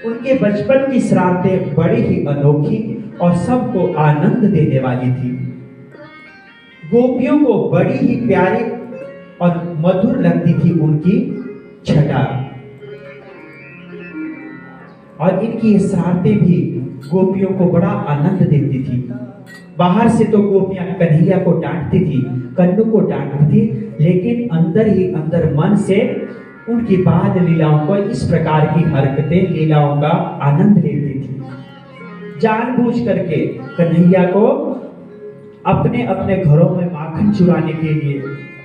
उनके बचपन की शरारतें बड़ी ही अनोखी और सबको आनंद देने वाली थी। गोपियों को बड़ी ही प्यारी और मधुर लगती थी उनकी छटा, और इनकी ये शरारतें भी गोपियों को बड़ा आनंद देती थी। बाहर से तो गोपियां कन्हैया को डांटती थी, कन्नू को डांटती थी, लेकिन अंदर ही अंदर मन से उनकी बाल लीलाओं को, इस प्रकार की हरकतें, लीलाओं का आनंद लेती थी। जानबूझ करके कन्हैया को अपने अपने घरों में माखन चुराने के लिए,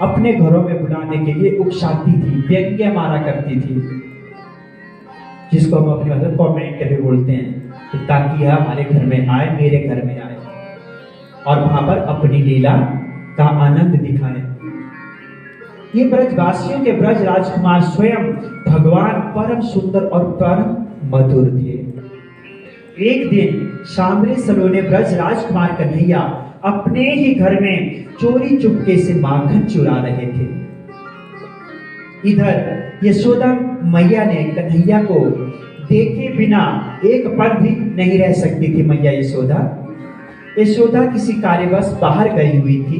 अपने घरों में बुलाने के लिए उकसाती थी, व्यंग्य मारा करती थी, जिसको हम अपनी भाषा कमेंट भी बोलते हैं, ताकि यह हमारे घर में आए, मेरे घर में आए और वहां पर अपनी लीला का आनंद दिखाए। ये ब्रजवासियों के ब्रज राजकुमार स्वयं भगवान परम सुंदर और परम मधुर थे। एक दिन सांवरे सलोने ब्रज राजकुमार कन्हैया अपने ही घर में चोरी चुपके से माखन चुरा रहे थे। इधर यशोदा मैया ने कन्हैया को देखे बिना एक पल भी नहीं रह सकती थी। मैया यशोदा किसी कार्यवश बाहर गई हुई थी,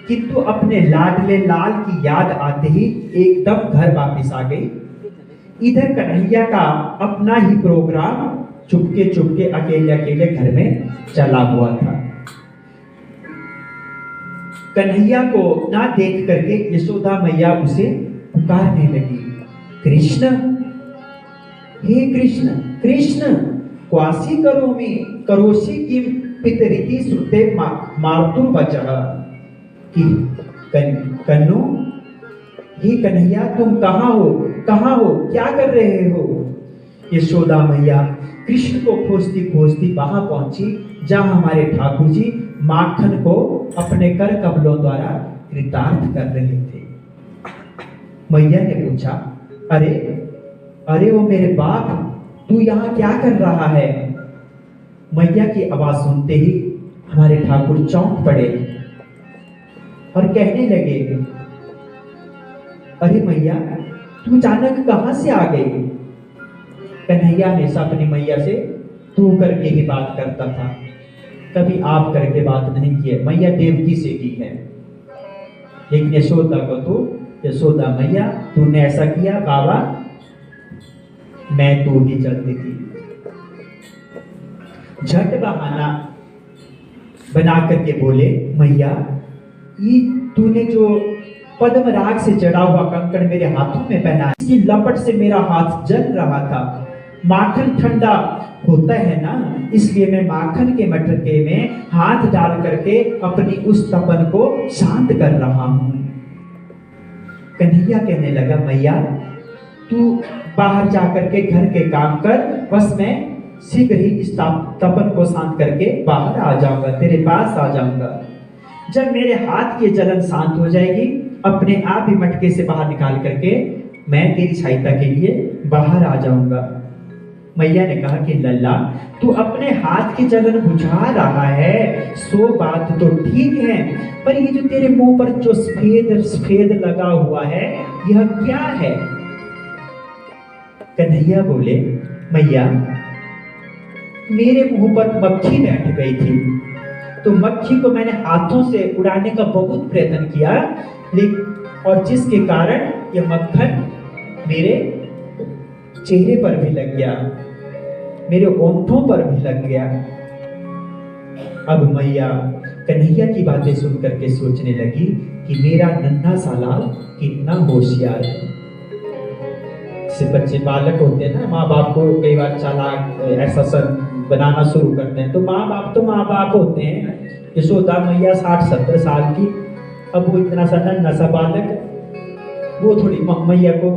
किंतु अपने लाडले लाल की याद आते ही एकदम घर वापस आ गई। इधर कन्हैया का अपना ही प्रोग्राम चुपके चुपके अकेले अकेले घर में चला हुआ था। कन्हैया को ना देख करके यशोदा मैया उसे पुकारने लगी, कृष्ण, हे कृष्ण, कृष्ण, क्वासी करोसी किम पितरिति श्रुते मार्तुर वचः, कि कन्नो, हे कन्हैया, तुम कहाँ हो, क्या कर रहे हो? यशोदा मैया कृष्ण को खोजती खोजती वहां पहुंची जहां हमारे ठाकुर जी माखन को अपने कर कमलों द्वारा कृतार्थ कर रहे थे। मैया ने पूछा, अरे वो मेरे बाप, तू यहाँ क्या कर रहा है? मैया की आवाज सुनते ही हमारे ठाकुर चौंक पड़े और कहने लगे, अरे मैया, तू अचानक कहां से आ गई? कन्हैया हमेशा अपनी मैया से तू करके ही बात करता था, कभी आप करके बात नहीं की है। मैया देवकी से की है, लेकिन यशोदा को तो यशोदा मैया, तूने ऐसा किया बाबा, मैं तू ही चलती थी। झट बहाना बना करके बोले, मैया, ये तूने जो पद्म राग से जड़ा हुआ कंकड़ मेरे हाथों में पहना, इसकी लपट से मेरा हाथ जल रहा था। माखन ठंडा होता है ना, इसलिए मैं माखन के मटके में हाथ डाल करके अपनी उस तपन को शांत कर रहा हूं। कन्हैया कहने लगा, मैया, तू बाहर जाकर के घर के काम कर, बस मैं शीघ्र ही इस तपन को शांत करके बाहर आ जाऊंगा, तेरे पास आ जाऊंगा। जब मेरे हाथ की जलन शांत हो जाएगी, अपने आप ही मटके से बाहर निकाल करके मैं तेरी सहायता के लिए बाहर आ जाऊंगा। मैया ने कहा कि लल्ला, तू अपने हाथ की जलन बुझा रहा है, सो बात तो ठीक है, पर ये जो तेरे मुंह पर जो सफेद लगा हुआ है, यह क्या है? कन्हैया बोले, मैया, मेरे मुंह पर मक्खी बैठ गई थी, तो मक्खी को मैंने हाथों से उड़ाने का बहुत प्रयत्न किया, और जिसके कारण यह मक्खन मेरे चेहरे पर भी लग गया, मेरे ओंठों पर भी लग गया। अब मैया कन्हैया की बातें सुन करके सोचने लगी कि मेरा नन्हा सा लाल कितना होशियार है। से बच्चे बालक होते हैं ना, माँ बाप को कई बार चालाक ऐसा सब बनाना शुरू करते हैं, तो माँ बाप होते हैं। यशोदा मैया 60-70 साल की, अब वो इतना सा नन्हा सा बालक, वो थोड़ी मैया को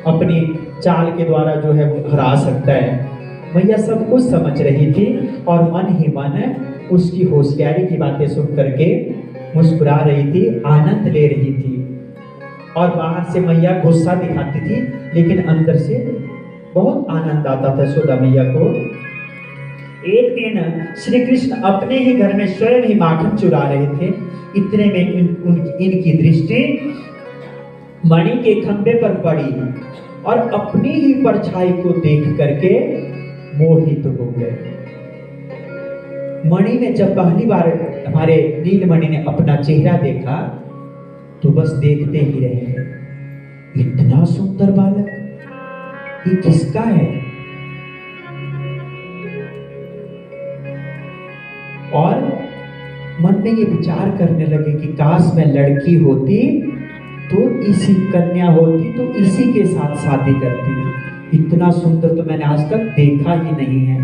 अपनी चाल के द्वारा जो है वो हरा सकता है। मैया सब कुछ समझ रही थी और मन ही मन उसकी होशियारी की बातें सुन करके मुस्कुरा रही थी, आनंद ले रही थी। और बाहर से मैया गुस्सा दिखाती थी, लेकिन अंदर से बहुत आनंद आता था यशोदा मैया को। एक दिन श्री कृष्ण अपने ही घर में स्वयं ही माखन चुरा रहे थे। इतने में इनकी दृष्टि मणि के खंभे पर पड़ी और अपनी ही परछाई को देख करके मोहित हो गए। मणि ने जब पहली बार हमारे नीलमणि ने अपना चेहरा देखा तो बस देखते ही रह गए। इतना सुंदर बालक, ये किसका है? और मन में ये विचार करने लगे कि काश मैं लड़की होती तो इसी, कन्या होती तो इसी के साथ शादी करती। इतना सुंदर तो मैंने आज तक देखा ही नहीं है।